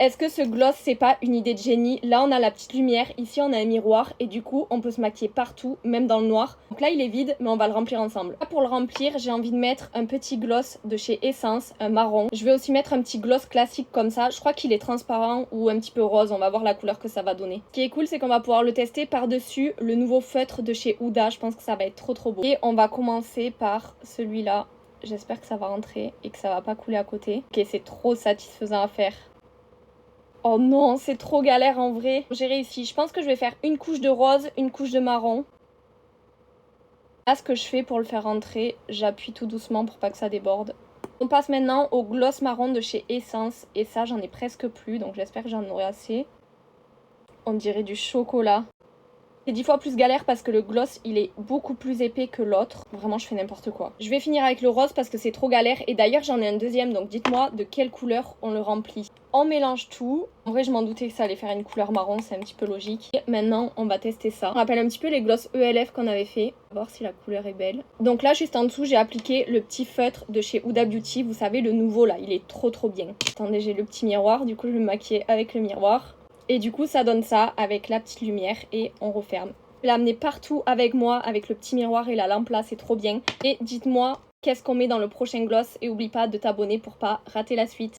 Est-ce que ce gloss, c'est pas une idée de génie? Là, on a la petite lumière, ici, on a un miroir, et du coup, on peut se maquiller partout, même dans le noir. Donc là, il est vide, mais on va le remplir ensemble. Là, pour le remplir, j'ai envie de mettre un petit gloss de chez Essence, un marron. Je vais aussi mettre un petit gloss classique comme ça. Je crois qu'il est transparent ou un petit peu rose. On va voir la couleur que ça va donner. Ce qui est cool, c'est qu'on va pouvoir le tester par-dessus le nouveau feutre de chez Huda. Je pense que ça va être trop beau. Et on va commencer par celui-là. J'espère que ça va rentrer et que ça va pas couler à côté. Ok, c'est trop satisfaisant à faire. Oh non, c'est trop galère en vrai. J'ai réussi. Je pense que je vais faire une couche de rose, une couche de marron. Là, ce que je fais pour le faire rentrer, j'appuie tout doucement pour pas que ça déborde. On passe maintenant au gloss marron de chez Essence. Et ça, j'en ai presque plus, donc j'espère que j'en aurai assez. On dirait du chocolat. C'est 10 fois plus galère parce que le gloss, il est beaucoup plus épais que l'autre. Vraiment, je fais n'importe quoi. Je vais finir avec le rose parce que c'est trop galère. Et d'ailleurs, j'en ai un deuxième, donc dites-moi de quelle couleur on le remplit. On mélange tout. En vrai, je m'en doutais que ça allait faire une couleur marron, c'est un petit peu logique. Et maintenant, on va tester ça. On rappelle un petit peu les gloss ELF qu'on avait fait. On va voir si la couleur est belle. Donc là, juste en dessous, j'ai appliqué le petit feutre de chez Huda Beauty. Vous savez, le nouveau là, il est trop bien. Attendez, j'ai le petit miroir. Du coup, je vais me maquiller avec le miroir. Et du coup, ça donne ça avec la petite lumière et on referme. Je vais l'amener partout avec moi, avec le petit miroir et la lampe là, c'est trop bien. Et dites-moi qu'est-ce qu'on met dans le prochain gloss et oublie pas de t'abonner pour pas rater la suite.